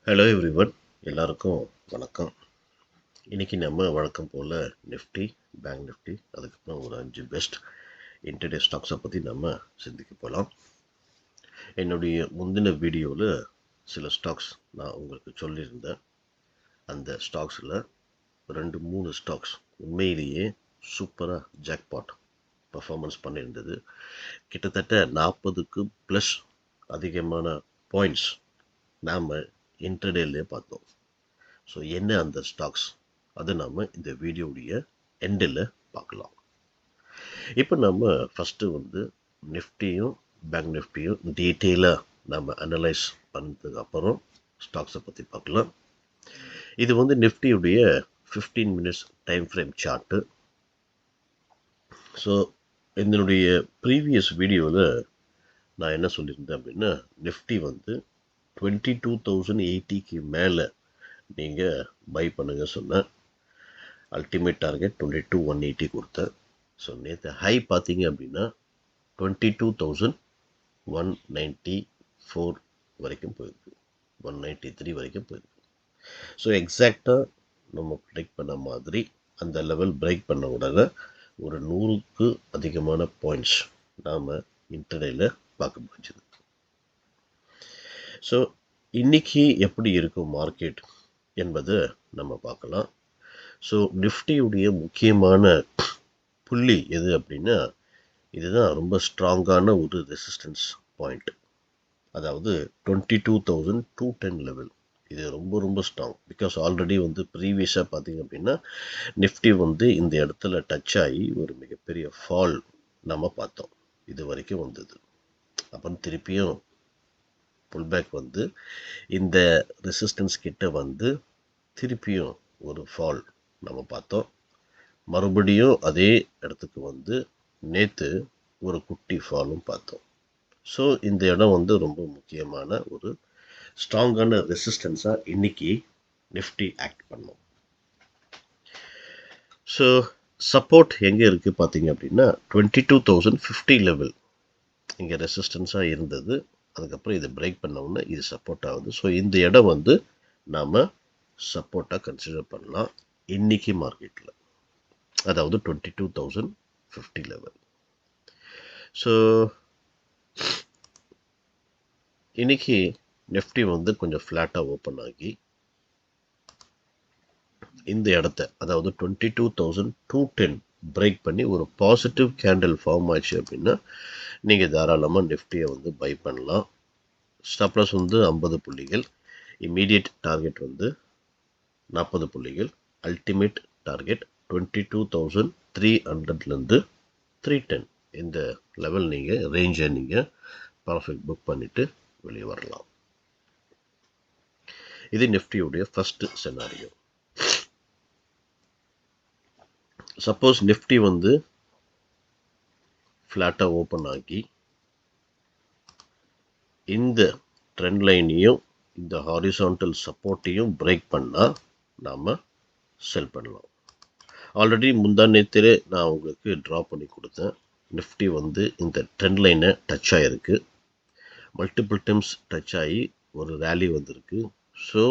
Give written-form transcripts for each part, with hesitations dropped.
Hello everyone, எல்லாருக்கும் வணக்கம். இன்னைக்கு நம்ம வழக்கம் போல் நிஃப்டி, பேங்க் நிஃப்டி, அதுக்கப்புறம் ஒரு 5 பெஸ்ட் இன்டர்டே ஸ்டாக்ஸை பற்றி நம்ம சிந்திக்க போகலாம். என்னுடைய முந்தின வீடியோவில் சில ஸ்டாக்ஸ் நான் உங்களுக்கு சொல்லியிருந்தேன். அந்த ஸ்டாக்ஸில் 2-3 ஸ்டாக்ஸ் உண்மையிலேயே சூப்பராக ஜாக்பாட் பர்ஃபார்மன்ஸ் பண்ணியிருந்தது. கிட்டத்தட்ட 40க்கு ப்ளஸ் அதிகமான பாயிண்ட்ஸ் நாம் இன்டர்டேலே பார்த்தோம். ஸோ என்ன அந்த ஸ்டாக்ஸ், அதை நம்ம இந்த வீடியோடைய எண்டில் பார்க்கலாம். இப்போ நம்ம ஃபஸ்ட்டு நிஃப்டியும் பேங்க் நிஃப்டியும் டீட்டெயிலாக நம்ம அனலைஸ் பண்ணதுக்கு அப்புறம் ஸ்டாக்ஸை பற்றி பார்க்கலாம். இது நிஃப்டியுடைய 15 minutes time frame chart. So என்னுடைய ப்ரீவியஸ் வீடியோவில் நான் என்ன சொல்லியிருந்தேன் அப்படின்னா, நிஃப்டி 22,080க்கு மேலே நீங்கள் பை பண்ணுங்க சொன்னேன். அல்டிமேட் டார்கெட் 22,180 கொடுத்தேன். ஸோ நேற்று ஹை பார்த்தீங்க அப்படின்னா 22,194 வரைக்கும் போயிருக்கு, 193 வரைக்கும் போயிருக்கு. ஸோ எக்ஸாக்டாக நம்ம ப்ரெடிக்ட் பண்ண மாதிரி அந்த லெவல் பிரேக் பண்ண உடனே ஒரு 100க்கு அதிகமான பாயிண்ட்ஸ் நாம் இன்டர்டேல பார்க்க முடிஞ்சது. ஸோ இன்னைக்கு எப்படி இருக்கும் மார்க்கெட் என்பதை நம்ம பார்க்கலாம். ஸோ நிஃப்டியுடைய முக்கியமான புள்ளி எது அப்படின்னா, இதுதான் ரொம்ப ஸ்ட்ராங்கான ஒரு ரெசிஸ்டன்ஸ் பாயிண்ட். அதாவது 22,210 லெவல். இது ரொம்ப ரொம்ப ஸ்ட்ராங். பிகாஸ் ஆல்ரெடி ப்ரீவியஸாக பார்த்தீங்க அப்படின்னா நிஃப்டி இந்த இடத்துல டச் ஆகி ஒரு மிகப்பெரிய ஃபால் நம்ம பார்த்தோம். இது வரைக்கும் வந்தது. அப்புறம் திருப்பியும் புல்பேக் இந்த ரெசிஸ்டன்ஸ் கிட்ட திருப்பியும் ஒரு ஃபால் நம்ம பார்த்தோம். மறுபடியும் அதே இடத்துக்கு நேற்று ஒரு குட்டி ஃபாலும் பார்த்தோம். ஸோ இந்த இடம் ரொம்ப முக்கியமான ஒரு ஸ்ட்ராங்கான ரெசிஸ்டன்ஸாக இன்னைக்கு நிஃப்டி ஆக்ட் பண்ணும். ஸோ சப்போர்ட் எங்கே இருக்குது பார்த்தீங்க அப்படின்னா 22,050 லெவல் இங்கே ரெசிஸ்டன்ஸாக இருந்தது. அதுக்கப்புறம் இதை பிரேக் பண்ணோம்னா இது சப்போர்ட் ஆகுது. ஸோ இந்த இடம் நாம் சப்போர்ட்டாக கன்சிடர் பண்ணலாம் இன்னைக்கு மார்க்கெட்டில், அதாவது 22,050 லெவல். ஸோ இன்னைக்கு நிஃப்டி கொஞ்சம் ஃப்ளாட்டாக ஓப்பன் ஆகி இந்த இடத்த, அதாவது 22,210 பிரேக் பண்ணி ஒரு பாசிட்டிவ் கேண்டில் ஃபார்ம் ஆச்சு அப்படின்னா நீங்கள் தாராளமாக நிஃப்டியை பை பண்ணலாம். ஸ்டாப் லாஸ் 50 புள்ளிகள், இமீடியட் டார்கெட் 40 புள்ளிகள், அல்டிமேட் டார்கெட் 22,300லேருந்து 310. இந்த லெவல் நீங்கள் ரேஞ்சை நீங்கள் பர்ஃபெக்ட் புக் பண்ணிவிட்டு வெளியே வரலாம். இது நிஃப்டியுடைய ஃபர்ஸ்ட் செனாரியோ. சப்போஸ் நிஃப்டி ஃப்ளாட்டாக ஓப்பன் ஆகி இந்த ட்ரெண்ட் லைனையும் இந்த ஹாரிசான்டல் சப்போர்ட்டையும் பிரேக் பண்ணால் நாம் செல் பண்ணலாம். ஆல்ரெடி முந்தா நேரத்திலே நான் உங்களுக்கு ட்ரா பண்ணி கொடுத்தேன். நிஃப்டி இந்த ட்ரெண்ட் லைனை டச் ஆகிருக்கு, மல்டிபிள் டைம்ஸ் டச் ஆகி ஒரு ரேலி வந்திருக்கு. ஸோ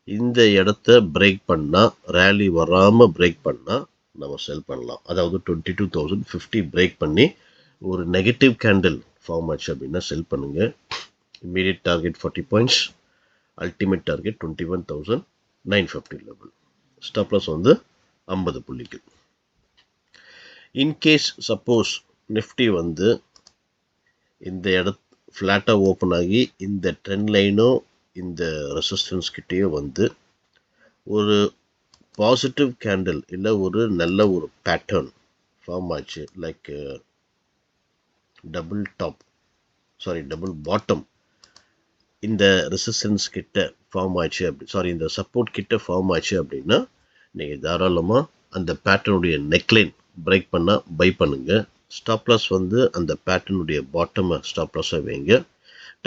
இந்த இடத்த பிரேக் பண்ணால், ரேலி வராமல் பிரேக் பண்ணால் நம்ம செல் பண்ணலாம். அதாவது 22,050 பிரேக் பண்ணி ஒரு நெகட்டிவ் கேண்டில் ஃபார்ம் ஆச்சு அப்படின்னா செல் பண்ணுங்கள். Immediate target 40 points, ultimate target 21,950 level. Stop loss 50 புள்ளிகள். இன்கேஸ் சப்போஸ் நிஃப்டி இந்த இடத்து ஃப்ளாட்டாக ஓப்பன் ஆகி இந்த ட்ரெண்ட் லைனோ இந்த ரெசிஸ்டன்ஸ் கிட்டேயோ ஒரு பாசிட்டிவ் கேண்டில் இல்லை ஒரு நல்ல ஒரு பேட்டர்ன் ஃபார்ம் ஆச்சு, லைக் டபுள் பாட்டம் இந்த ரெசிஸ்டன்ஸ் கிட்ட ஃபார்ம் ஆச்சு இந்த சப்போர்ட் கிட்ட ஃபார்ம் ஆச்சு அப்படின்னா நீங்கள் தாராளமாக அந்த பேட்டர்னுடைய நெக்லைன் பிரேக் பண்ணால் பை பண்ணுங்க. ஸ்டாப் லாஸ் அந்த பேட்டர்னுடைய பாட்டமை ஸ்டாப் லாஸாக வைங்க.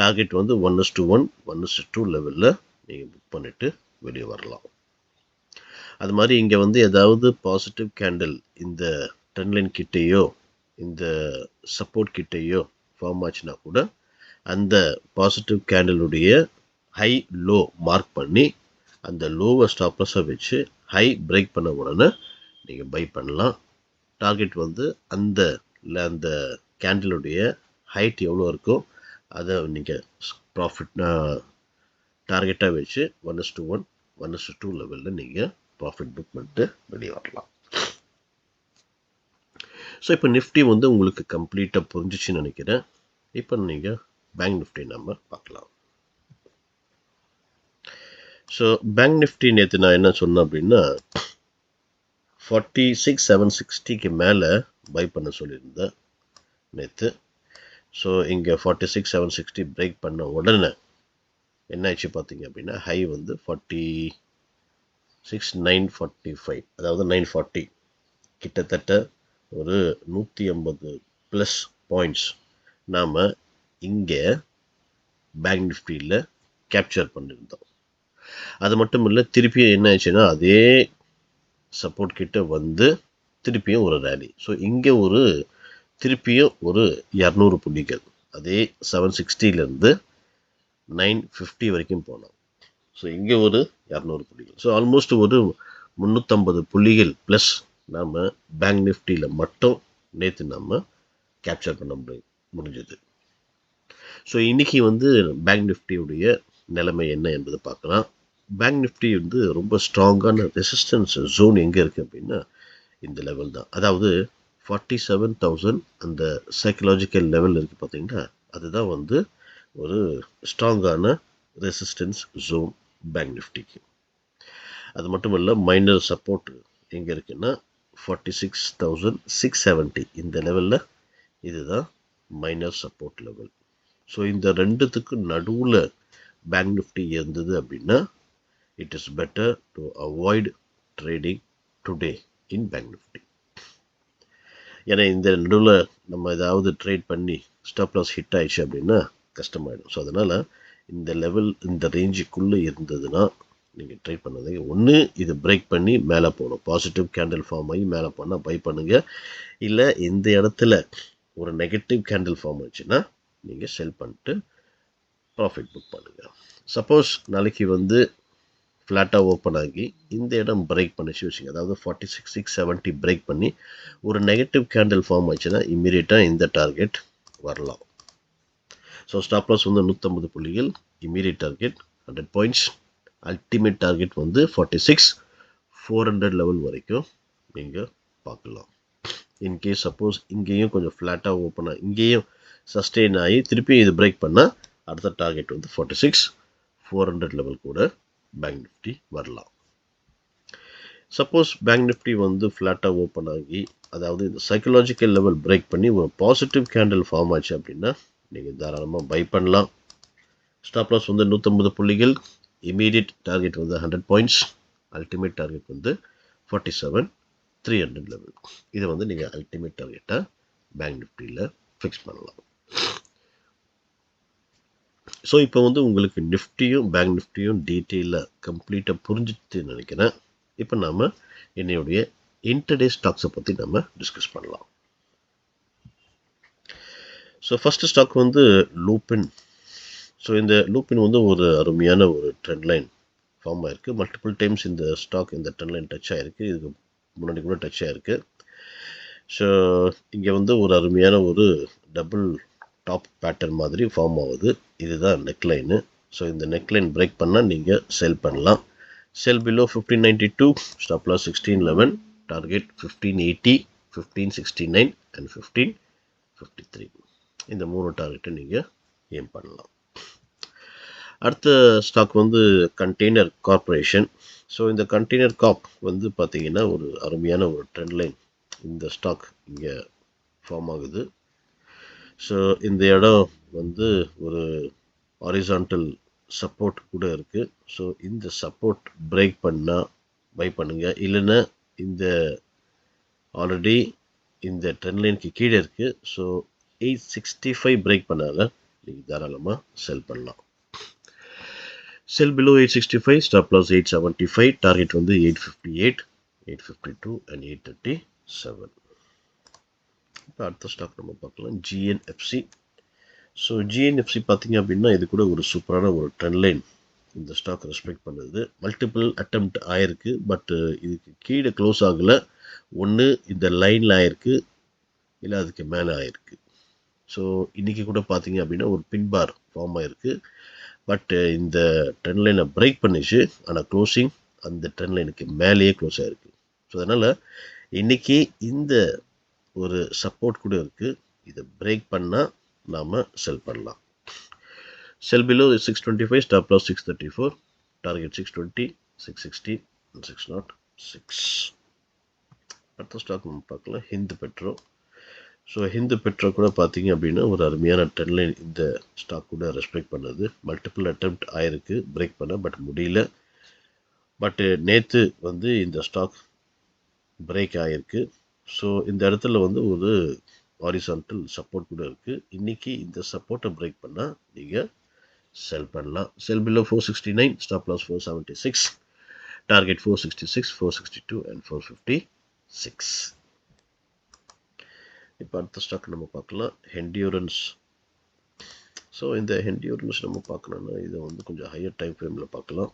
டார்கெட் 1:1, 1:2 லெவலில் நீங்கள் புக் பண்ணிவிட்டு வெளியே வரலாம். அது மாதிரி இங்கே ஏதாவது பாசிட்டிவ் கேண்டில் இந்த ட்ரெண்ட் லைன் கிட்டேயோ இந்த சப்போர்ட் கிட்டேயோ ஃபார்ம் ஆச்சுன்னா கூட அந்த பாசிட்டிவ் கேண்டிலுடைய ஹை லோ மார்க் பண்ணி அந்த லோவை ஸ்டாப் லாஸாக வச்சு ஹை பிரேக் பண்ண உடனே நீங்கள் பை பண்ணலாம். டார்கெட் வந்து அந்த கேண்டிலுடைய ஹைட் எவ்வளோ இருக்கோ அதை நீங்கள் ப்ராஃபிட் டார்கெட்டாக வச்சு 1:1 1:2 லெவலில் நீங்கள் ப்ராஃபிட் புக் பண்ணிட்டு வெளியே வரலாம். ஸோ இப்போ நிஃப்டி வந்து உங்களுக்கு கம்ப்ளீட்டாக புரிஞ்சிச்சுன்னு நினைக்கிறேன். இப்போ நீங்கள் பேங்க் நிஃப்டி நம்ம பார்க்கலாம். ஸோ பேங்க் நிஃப்டி நேற்று நான் என்ன சொன்னேன் அப்படின்னா 46,760க்கு மேலே பை பண்ண சொல்லியிருந்தேன் நேற்று. ஸோ இங்கே 46,760 பிரேக் பண்ண உடனே என்ன ஆச்சு பார்த்தீங்க அப்படின்னா ஹை வந்து 46,945, அதாவது 940, கிட்டத்தட்ட ஒரு 150 ப்ளஸ் பாயிண்ட்ஸ் நாம் இங்கே பேங்க் நிஃப்டியில் கேப்சர் பண்ணியிருந்தோம். அது மட்டும் இல்லை, திருப்பியும் என்ன ஆச்சுன்னா அதே சப்போர்ட் கிட்ட வந்து திருப்பியும் ஒரு ரேலி. ஸோ இங்கே திருப்பியும் ஒரு 200 புள்ளிகள் அதே 760லேருந்து 950 வரைக்கும் போனோம். ஸோ இங்கே ஒரு 200 புள்ளிகள். ஸோ ஆல்மோஸ்ட் ஒரு 350 புள்ளிகள் ப்ளஸ் நாம் பேங்க் நிஃப்டியில் மட்டும் நேற்று நம்ம கேப்சர் பண்ண முடிஞ்சது. ஸோ இன்றைக்கி வந்து பேங்க் நிஃப்டியுடைய நிலைமை என்ன என்பதை பார்க்கலாம். பேங்க் நிஃப்டி வந்து ரொம்ப ஸ்ட்ராங்கான ரெசிஸ்டன்ஸ் ஜோன் எங்கே இருக்குது அப்படின்னா இந்த லெவல் தான். அதாவது 47,000 அந்த சைக்கலாஜிக்கல் லெவல் இருக்குது பார்த்தீங்கன்னா, அதுதான் வந்து ஒரு ஸ்ட்ராங்கான ரெசிஸ்டன்ஸ் ஜோன் பேங்க் நிஃப்டிக்கு. அது மட்டும் இல்லை, மைனர் சப்போர்ட் எங்கே இருக்குன்னா 46,670 இந்த லெவலில், இதுதான் மைனர் சப்போர்ட் லெவல். ஸோ இந்த ரெண்டுத்துக்கு நடுவில் பேங்க் நிஃப்டி இருந்தது அப்படின்னா it is better to avoid trading today in bank Nifty. ஏன்னா இந்த நடுவில் நம்ம ஏதாவது ட்ரேட் பண்ணி ஸ்டாப் லாஸ் ஹிட் ஆயிடுச்சு அப்படின்னா கஷ்டமாயிடும். ஸோ அதனால் இந்த லெவல் இந்த ரேஞ்சுக்குள்ளே இருந்ததுன்னா நீங்கள் ட்ரேட் பண்ணது ஒன்று இது பிரேக் பண்ணி மேலே போகணும், பாசிட்டிவ் கேண்டில் ஃபார்ம் ஆகி மேலே போனால் பை பண்ணுங்கள். இல்லை இந்த இடத்துல ஒரு நெகட்டிவ் கேண்டில் ஃபார்ம் ஆச்சுன்னா நீங்கள் செல் பண்ணிட்டு ப்ராஃபிட் புக் பண்ணுங்கள். சப்போஸ் நாளைக்கு வந்து ஃப்ளாட்டாக ஓப்பன் ஆகி இந்த இடம் பிரேக் பண்ணிச்சு வச்சுங்க, அதாவது 46,670 பிரேக் பண்ணி ஒரு நெகட்டிவ் கேண்டில் ஃபார்ம் ஆச்சுன்னா இம்மீடியட்டாக இந்த டார்கெட் வரலாம். ஸோ ஸ்டாப் லாஸ் வந்து 150 புள்ளிகள், immediate target 100 points, ultimate target வந்து 46,400 லெவல் வரைக்கும் நீங்கள் பார்க்கலாம். இன்கேஸ் சப்போஸ் இங்கேயும் கொஞ்சம் ஃப்ளாட்டாக ஓப்பன் ஆகி இங்கேயும் சஸ்டெயின் ஆகி திருப்பியும் இது பிரேக் பண்ணால் அடுத்த டார்கெட் வந்து 46,400 லெவல் கூட பேங்க் நிஃப்டி வரலாம். சப்போஸ் பேங்க் நிஃப்டி வந்து ஃப்ளாட்டாக ஓப்பன் ஆகி அதாவது இந்த சைக்கலாஜிக்கல் லெவல் பிரேக் பண்ணி ஒரு பாசிட்டிவ் கேண்டில் ஃபார்ம் ஆச்சு அப்படின்னா நீங்கள் தாராளமாக பை பண்ணலாம். ஸ்டாப் லாஸ் வந்து 150 புள்ளிகள், இமீடியட் டார்கெட் வந்து 100 பாயிண்ட்ஸ், அல்டிமேட் டார்கெட் வந்து 47,300 லெவல். இதை வந்து நீங்கள் அல்டிமேட் டார்கெட்டாக பேங்க் நிஃப்டியில் ஃபிக்ஸ் பண்ணலாம். ஸோ இப்போ வந்து உங்களுக்கு நிஃப்டியும் பேங்க் நிஃப்டியும் டீட்டெயிலாக கம்ப்ளீட்டாக புரிஞ்சுட்டு நினைக்கிறேன். இப்போ நாம் என்னுடைய இன்டர்டே ஸ்டாக்ஸை பற்றி நம்ம டிஸ்கஸ் பண்ணலாம். ஸோ ஃபஸ்ட்டு ஸ்டாக் வந்து லூபின். ஸோ இந்த லூபின் வந்து ஒரு அருமையான ஒரு ட்ரெண்ட் லைன் ஃபார்ம் ஆகிருக்கு. மல்டிபிள் டைம்ஸ் இந்த ஸ்டாக் இந்த ட்ரெண்ட் லைன் டச் ஆகிருக்கு, இதுக்கு முன்னாடி கூட டச் ஆகிருக்கு. ஸோ இங்கே வந்து ஒரு அருமையான ஒரு டபுள் டாப் பேட்டர்ன் மாதிரி ஃபார்ம் ஆகுது. இதுதான் நெக்லைனு. ஸோ இந்த நெக்லைன் பிரேக் பண்ணால் நீங்கள் செல் பண்ணலாம். Sell below 1592, stop loss 1611, target 1580, 1569 and 1553. இந்த 3 டார்கெட்டை நீங்கள் ஏம் பண்ணலாம். அடுத்த ஸ்டாக் வந்து கண்டெய்னர் கார்பரேஷன். ஸோ இந்த கண்டெய்னர் கார்ப் வந்து பார்த்தீங்கன்னா ஒரு அருமையான ஒரு ட்ரெண்ட் லைன் இந்த ஸ்டாக் இங்கே ஃபார்ம் ஆகுது. ஸோ இந்த இடம் வந்து ஒரு ஹாரிசான்டல் சப்போர்ட் கூட இருக்குது. ஸோ இந்த சப்போர்ட் பிரேக் பண்ணால் பை பண்ணுங்கள். இல்லைன்னா இந்த ஆல்ரெடி இந்த ட்ரெண்ட் லைனுக்கு கீழே இருக்குது. ஸோ 865 பிரேக் பண்ணால நீங்கள் தாராளமாக செல் பண்ணலாம். Sell below 865, stop loss 875, target வந்து 858, 852 அண்ட் 837. இப்போ அடுத்த ஸ்டாக் நம்ம பார்க்கலாம், ஜிஎன்எஃப்சி. ஸோ ஜிஎன்எஃப்சி பார்த்தீங்க அப்படின்னா இது கூட ஒரு சூப்பரான ஒரு ட்ரெண்ட் லைன் இந்த ஸ்டாக் ரெஸ்பெக்ட் பண்ணுது. மல்டிபிள் அட்டெம்ப்ட் ஆயிருக்கு, பட் இதுக்கு கீழே க்ளோஸ் ஆகலை. ஒன்று இந்த லைனில் ஆயிருக்கு, இல்லை அதுக்கு மேலே ஆயிருக்கு. ஸோ இன்றைக்கி கூட பார்த்தீங்க அப்படின்னா ஒரு பின் பார் ஃபார்ம் ஆயிருக்கு. பட் இந்த ட்ரெண்ட் லைனை பிரேக் பண்ணிச்சு, ஆனால் க்ளோசிங் அந்த ட்ரெண்ட் லைனுக்கு மேலேயே க்ளோஸ் ஆகிருக்கு. ஸோ அதனால் இன்றைக்கி இந்த ஒரு சப்போர்ட் கூட இருக்குது. இதை பிரேக் பண்ணால் நாம் செல் பண்ணலாம். Sell below 625, stop loss 634, target 620, 660 and 606. அடுத்த ஸ்டாக் நம்ம பார்க்கலாம், Hindu petro. So Hindu petro கூட பார்த்தீங்க அப்படின்னா ஒரு அருமையான ட்ரெண்ட் லைன் இந்த ஸ்டாக் கூட ரெஸ்பெக்ட் பண்ணுது. மல்டிபிள் அட்டெம்ப்ட் ஆயிருக்கு பிரேக் பண்ண, பட் முடியல. பட்டு நேற்று இந்த ஸ்டாக் பிரேக் ஆகிருக்கு. ஸோ இந்த இடத்துல ஒரு ஹாரிசான்டல் சப்போர்ட் கூட இருக்குது. இன்றைக்கி இந்த சப்போர்ட்டை பிரேக் பண்ணால் நீங்கள் செல் பண்ணலாம். Sell below 469, stop loss 476, target 466, 462 and 456. இப்போ அடுத்த ஸ்டாக் நம்ம பார்க்கலாம், ஹெண்டியூரன்ஸ். ஸோ இந்த ஹெண்டியூரன்ஸ் நம்ம பார்க்கணுன்னா இதை கொஞ்சம் ஹையர் டைம் ஃப்ரேமில் பார்க்கலாம்.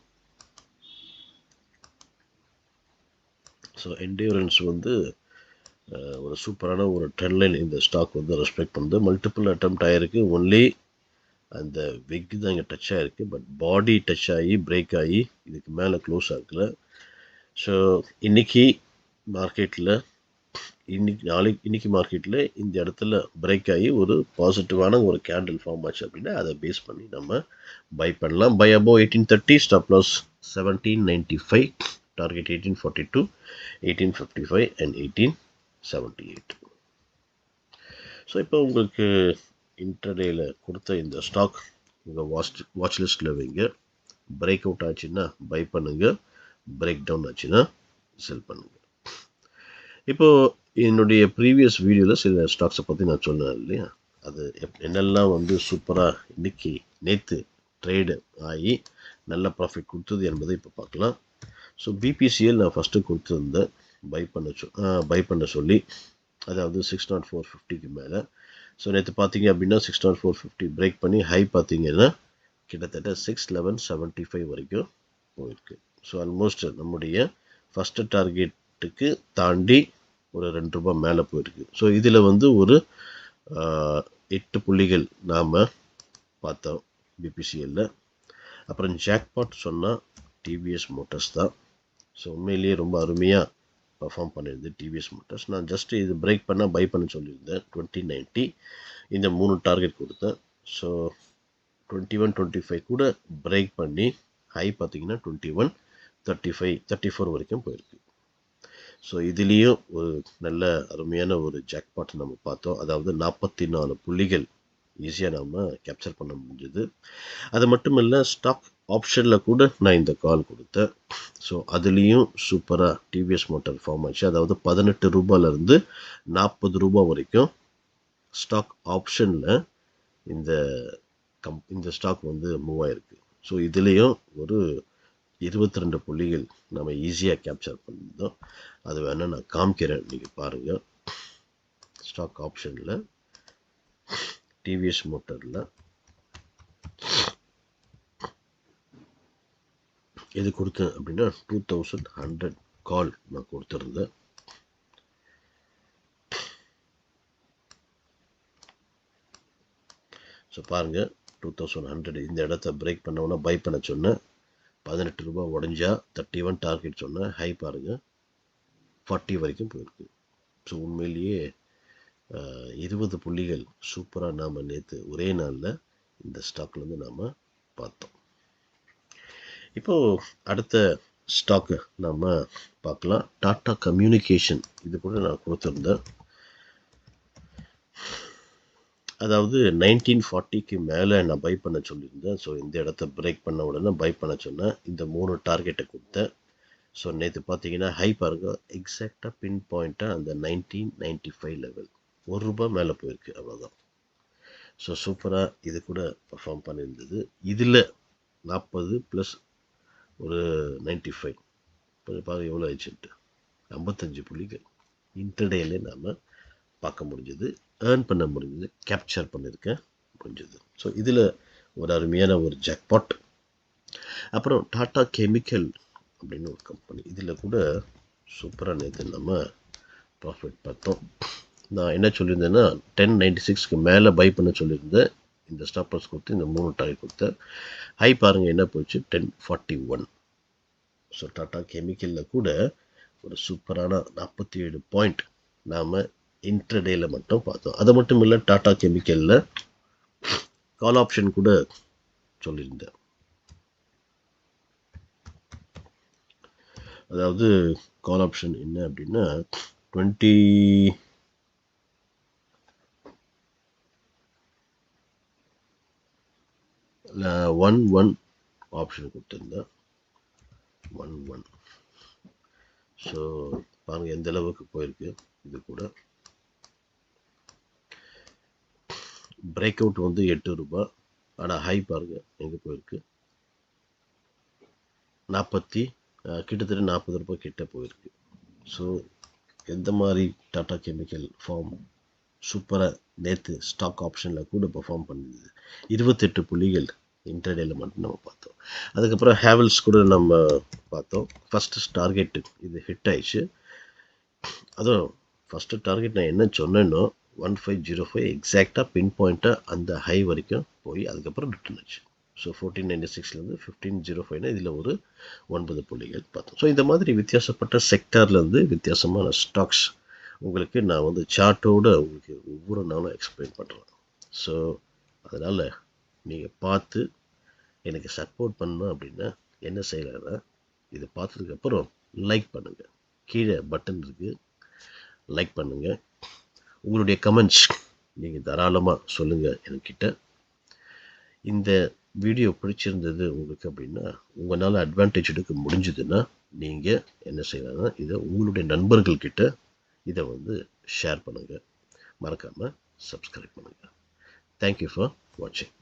ஸோ என்டியூரன்ஸ் ஒரு சூப்பரான ஒரு ட்ரெண்ட் லைன் இந்த ஸ்டாக் ரெஸ்பெக்ட் பண்ணுது. மல்டிபிள் அட்டெம்ப்ட் ஆகிருக்கு, ஒன்லி அந்த வெக் தான் இங்கே டச் ஆகிருக்கு, பட் பாடி டச் ஆகி பிரேக் ஆகி இதுக்கு மேலே க்ளோஸ் ஆகல. ஸோ இன்னைக்கு மார்க்கெட்டில் இன்னைக்கு மார்க்கெட்டில் இந்த இடத்துல பிரேக் ஆகி ஒரு பாசிட்டிவான ஒரு கேண்டில் ஃபார்ம் ஆச்சு அப்படின்னா அதை பேஸ் பண்ணி நம்ம பை பண்ணலாம். Buy above 1830, stop loss 1795, target 1842, 1855 and 1878. So இப்போ உங்களுக்கு இன்டர்டேயில் கொடுத்த இந்த ஸ்டாக் உங்கள் வாட்ச் லிஸ்ட்டில் வைங்க. பிரேக் அவுட் ஆச்சுன்னா பை பண்ணுங்கள், பிரேக் டவுன் ஆச்சுன்னா செல் பண்ணுங்கள். இப்போது என்னுடைய ப்ரீவியஸ் வீடியோவில் சில ஸ்டாக்ஸை பற்றி நான் சொன்னேன் இல்லையா, அது என்னெல்லாம் சூப்பராக நேற்று ட்ரேடு ஆகி நல்ல ப்ராஃபிட் கொடுத்தது என்பதை இப்போ பார்க்கலாம். ஸோ பிபிசிஎல் நான் ஃபஸ்ட்டு கொடுத்துருந்தேன் பை பண்ண சொல்லி, அதாவது 604.50க்கு மேலே. ஸோ நேற்று பார்த்தீங்க அப்படின்னா 604.50 பிரேக் பண்ணி ஹை பார்த்தீங்கன்னா கிட்டத்தட்ட 611.75 வரைக்கும் போயிருக்கு. ஸோ ஆல்மோஸ்ட் நம்முடைய ஃபஸ்ட்டு டார்கெட்டுக்கு தாண்டி ஒரு ₹2 மேலே போயிருக்கு. ஸோ இதில் ஒரு 8 புள்ளிகள் நாம் பார்த்தோம் பிபிசிஎல்ல. அப்புறம் ஜாக்பாட் சொன்னால் டிவிஎஸ் மோட்டார்ஸ் தான். ஸோ உண்மையிலேயே ரொம்ப அருமையாக பர்ஃபார்ம் பண்ணியிருந்தது டிவிஎஸ் மோட்டார்ஸ். நான் ஜஸ்ட் இது பிரேக் பண்ணால் பை பண்ண சொல்லியிருந்தேன். 2090 இந்த 3 டார்கெட் கொடுத்தேன். ஸோ 2125 கூட பிரேக் பண்ணி ஹை பார்த்தீங்கன்னா 2135, 34 வரைக்கும் போயிருக்கு. ஸோ இதுலேயும் ஒரு நல்ல அருமையான ஒரு ஜாக்பாட் நம்ம பார்த்தோம். அதாவது 44 புள்ளிகள் ஈஸியாக நம்ம கேப்சர் பண்ண முடிஞ்சது. அது மட்டும் இல்லை, ஸ்டாக் ஆப்ஷனில் கூட நான் இந்த கால் கொடுத்தேன். ஸோ அதுலேயும் சூப்பராக டிவிஎஸ் மோட்டார் ஃபார்ம் ஆச்சு. அதாவது ₹18 ₹40 வரைக்கும் ஸ்டாக் ஆப்ஷனில் இந்த ஸ்டாக் மூவ் ஆகிருக்கு. ஸோ இதுலேயும் ஒரு 22 புள்ளிகள் நம்ம ஈஸியாக கேப்சர் பண்ணியிருந்தோம். அது வேணால் நான் காமிக்கிறேன், நீங்கள் பாருங்கள். ஸ்டாக் ஆப்ஷனில் டிவிஎஸ் மோட்டாரில் எது கொடுத்தேன் அப்படின்னா 2100 கால் நான் கொடுத்துருந்தேன். ஸோ பாருங்கள், 2100 இந்த இடத்த பிரேக் பண்ணோன்னா பை பண்ண சொன்னேன். ₹18 உடஞ்சா 31 டார்கெட் சொன்னேன். ஹை பாருங்கள் 40 வரைக்கும் போயிருக்கு. ஸோ உண்மையிலேயே 20 புள்ளிகள் சூப்பராக நாம் நேற்று ஒரே நாளில் இந்த ஸ்டாக்லேருந்து நாம் பார்த்தோம். இப்போது அடுத்த ஸ்டாக்கு நம்ம பார்க்கலாம், டாடா கம்யூனிகேஷன். இது கூட நான் கொடுத்துருந்தேன். அதாவது 1940க்கு மேலே நான் பை பண்ண சொல்லியிருந்தேன். ஸோ இந்த இடத்த பிரேக் பண்ண உடனே பை பண்ண சொன்னேன். இந்த 3 டார்கெட்டை கொடுத்தேன். ஸோ நேற்று பார்த்தீங்கன்னா ஹை பாருங்கள், எக்ஸாக்டாக பின் பாயிண்ட்டாக அந்த 1995 லெவல் ₹1 மேலே போயிருக்கு, அவ்வளோதான். ஸோ சூப்பராக இது கூட பர்ஃபார்ம் பண்ணியிருந்தது. இதில் 40 ப்ளஸ் ஒரு 95 கொஞ்சம் பாருங்கள் எவ்வளோ ஆயிடுச்சுட்டு 55 புள்ளிகள் இன்டர்டேலே நாம் பார்க்க முடிஞ்சது, ஏர்ன் பண்ண முடிஞ்சது, கேப்சர் பண்ணியிருக்க முடிஞ்சது. ஸோ இதில் ஒரு அருமையான ஒரு ஜாக்பாட் அப்புறம் டாடா கெமிக்கல் அப்படின்னு ஒரு கம்பெனி, இதில் கூட சூப்பராக நேற்று நம்ம ப்ராஃபிட் பார்த்தோம். நான் என்ன சொல்லியிருந்தேன்னா 1096க்கு மேலே பை பண்ண சொல்லியிருந்தேன். இந்த ஸ்டாப்பர்ஸ் கொடுத்து இந்த 3 டார்கெட் கொடுத்தேன். ஹை பாருங்கள் என்ன போச்சு, 1041. ஸோ டாடா கெமிக்கலில் கூட ஒரு சூப்பரான 47 பாயிண்ட் நாம் இன்ட்ரடேயில் மட்டும் பார்த்தோம். அது மட்டும் இல்லை, டாடா கெமிக்கலில் கால் ஆப்ஷன் கூட சொல்லியிருந்தேன். அதாவது கால் ஆப்ஷன் என்ன அப்படின்னா 11 ஆப்ஷன் கொடுத்துருந்தேன். 11. ஸோ பாருங்கள் எந்த அளவுக்கு போயிருக்கு. இது கூட பிரேக் அவுட் வந்து 8 ரூபாய். ஆனால் ஹை பாருங்கள் எங்கே போயிருக்கு, கிட்டத்தட்ட 40 ரூபாய் கிட்ட போயிருக்கு. ஸோ எந்த மாதிரி டாடா கெமிக்கல் ஃபார்ம் சூப்பராக நேற்று ஸ்டாக் ஆப்ஷனில் கூட பெர்ஃபார்ம் பண்ணுது. 28 புள்ளிகள் இன்டர்டேயில் மட்டும் நம்ம பார்த்தோம். அதுக்கப்புறம் ஹேவல்ஸ் கூட நம்ம பார்த்தோம். ஃபஸ்ட்டு டார்கெட்டு இது ஹிட் ஆயிடுச்சு. அதுவும் ஃபஸ்ட்டு டார்கெட் நான் என்ன சொன்னேன்னோ 1505 எக்ஸாக்டாக பின் பாயிண்ட்டாக அந்த ஹை வரைக்கும் போய் அதுக்கப்புறம் ரிட்டர்ன் ஆச்சு. ஸோ 1496லேருந்து 1505 இதில் ஒரு 9 புள்ளிகள் பார்த்தோம். ஸோ இந்த மாதிரி வித்தியாசப்பட்ட செக்டார்லேருந்து வித்தியாசமான ஸ்டாக்ஸ் உங்களுக்கு நான் வந்து சார்ட்டோடு உங்களுக்கு ஒவ்வொரு நாளும் எக்ஸ்பிளைன் பண்ணுறேன். ஸோ அதனால் நீங்கள் பார்த்து எனக்கு சப்போர்ட் பண்ணணும் அப்படின்னா என்ன செய்யலாம்னா, இதை பார்த்ததுக்கப்புறம் லைக் பண்ணுங்கள். கீழே பட்டன் இருக்குது, லைக் பண்ணுங்கள். உங்களுடைய கமெண்ட்ஸ் நீங்கள் தாராளமாக சொல்லுங்கள் என்கிட்ட. இந்த வீடியோ பிடிச்சிருந்தது உங்களுக்கு அப்படின்னா, உங்களால் அட்வான்டேஜ் எடுக்க முடிஞ்சதுன்னா நீங்கள் என்ன செய்யலாம்னா, இதை உங்களுடைய நண்பர்கள்கிட்ட இதை வந்து ஷேர் பண்ணுங்கள். மறக்காமல் சப்ஸ்கிரைப் பண்ணுங்கள். தேங்க்யூ ஃபார் வாட்சிங்.